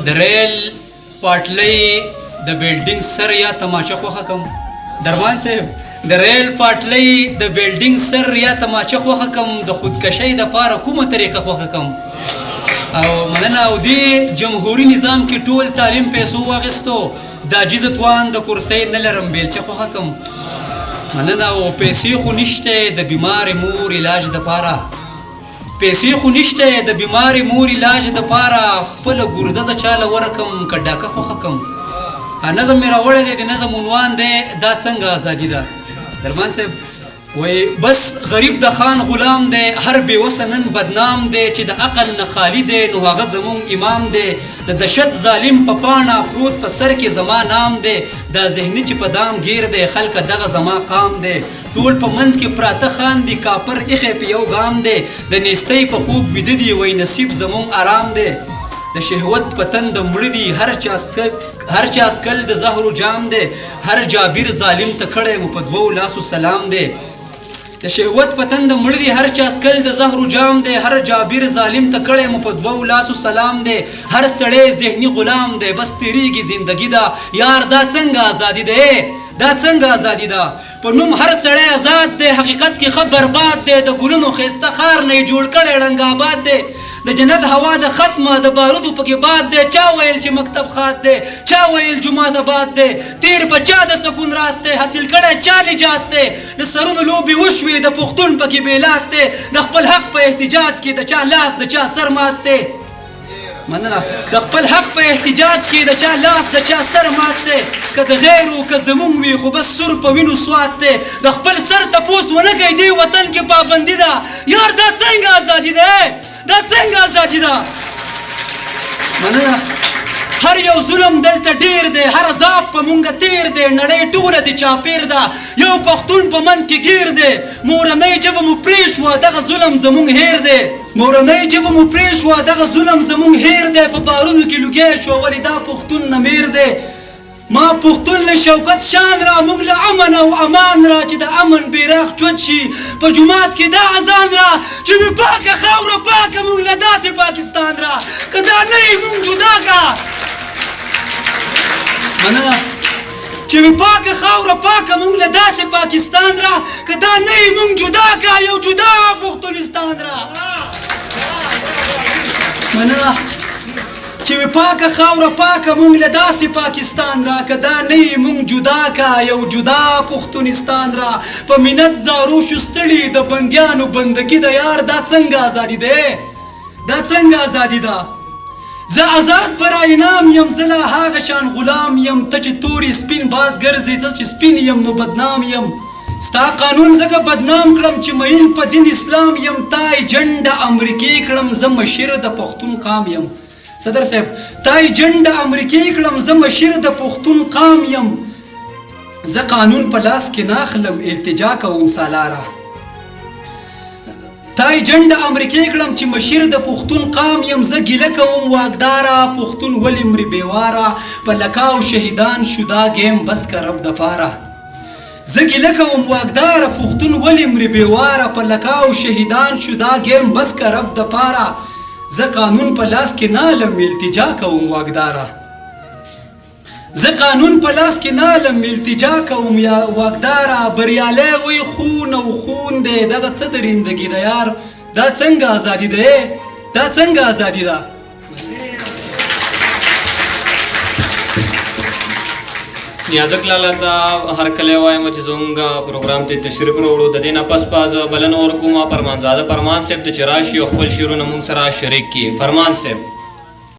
د ریل پټلۍ د بلډینګ سر یا تماچه خوښه کم درمان صاحب د ریل پټلۍ د بلډینګ سر یا تماچه خوښه کم د خودکشۍ دپاره کومه طریقه خوښه کم او مننه او دې جمهوري نظام کې ټول تعلیم پیسو واخیستو د عاجزه توان د کرسۍ نه لرم بیلچه خوښه کم مننه او پیسې خو نشته د بیمارې مور علاج دپاره پیسې خو نشته د بیمارې مور علاج دپاره خپله ګرده زه چاله ورکم که ډاکه خوښه کم نظم مې راوړی دی د نظم عنوان دی دا څنګه ازادي ده درمان صاحب وای بس غریب د خان غلام دی هر بېوسه نن بدنام دی چې د عقل نه خالي دی نو هغه زمونږ امام دی د دشت ظالم په پاڼه پروت په سر کې زما نام دی دا ذهني چې په دام گیر دی خلکه دغه زما قام دی ټول په منځ کې پراته خاندي کاپر ایښی په یو ګام دی د نیستۍ په خوب ویده دي وای نصیب زمونږ آرام دی د شهوت په تنده مړه دي هر چا اسکل د زهرو جام دی هر جابر ظالم ته کړی مو په دوو لاسو سلام دی د شهوت په تنده مړه دي هر چا اسکل د زهرو جام دی هر جابر ظالم ته کړی مو په دوو لاسو سلام دی هر سړی ذهني غلام دی بس تیریږي زندگی ده یار دا څنګه ازادي ده دا څنګه ازادي ده په نوم هر سړی آزاد دی حقیقت کې ښه برباد دی د ګلونو ښایسته ښار نه یې جوړ کړی ړنګ آباد دی د جنت هوا د ختمه د بارودو پکې باد دی چا ویل چې مکتب خات دی چا ویل جومات آباد دی تیر په چا د سکون رات دی حاصل کړی چا نجات دی د سرونو لوبې وشوې د پښتون پکې بیلات دی د خپل حق په احتجاج کې د چا لاس د چا سر مات دی مننه د خپل حق په احتجاج کې د چا لاس د چا سر مات دی که د غیرو که زمونږ وي خو بس سور په وینو سوات دی د خپل سر تپوس ونه کوي دې وطن کې پابندي ده یار دا څنګه ازادي ده دا څنګه ازادي ده مننه هر یو ظلم دلته ډیر دی هر عذاب په مونږه تیر دی نړۍ ټوله د چاپیر ده یو پښتون په منځ کې ګیر دی مورنۍ ژبه مو پرې شوه دغه ظلم زمونږ هیر دی مورنۍ ژبه مو پرې شوه دغه ظلم زمونږ هیر دی په بارونو کې لوګی شو ولې دا پښتون نه میر دی ما پښتون له شوکت شان را موږ له امن او امان را چې د امن بیرغ چوت شي په جومات کې دا اذان را چې وي پاکه خاوره پاکه موږ له داسې پاکستان را که دا نه یې موږ جدا کا مننه چې وي پاکه خاوره پاکه موږ له داسې پاکستان را که دا نه یې موږ جدا کا یو جدا پښتونستان را مننه چې وي پاکه خاوره پاکه موږ له داسې پاکستان را که دا نه یې موږ جدا کا یو جدا پښتونستان را په منت زارو شو ستړي د بندیانو بندګي د یار دا څنګه ازادي ده دا څنګه ازادي ده زه آزاد پر انعام یم زه لا هغه شان غلام یم ته چې تورې سپین باز ګرځې زه چې سپین یم نو بدنام یم ستا قانون ځکه بدنام کړم چې مین په دین اسلام یم تای جنډه امریکې کړم زه مشر د پښتون قام یم صدر صاحب تای جنډه امریکې کړم زه مشر د پښتون قام یم زه قانون په لاس کې ناخلم التجا کوم سالاره تای جنډه امریکې کړم چې مشر د پښتون قام یم زه ګیله کوم واګداره پښتون ولې مري بیواره په لکاو شهیدان شو دا ګیم بس که رب دپاره زه ګیله کوم واګداره پښتون ولې مري بیواره په لکاو شهیدان شو دا ګیم بس که رب دپاره زه قانون په لاس کې نالم التجا کوم واګداره زه قانون په لاس کې نالم التجا کوم یا واګداره بریالی وی خون او خون دی دغه څه درندګي ده یار دا څنګه ازادي ده دا څنګه ازادي ده نیازک لالا ته هر کله وایم چې زموږ پروګرام ته تشریف راوړو د دې نه پس پازه بلنه ورکوم فرمانزاده فرمان صاحب د چې راشي او خپل شعرونه مونږ سره شریک کړي فرمان صاحب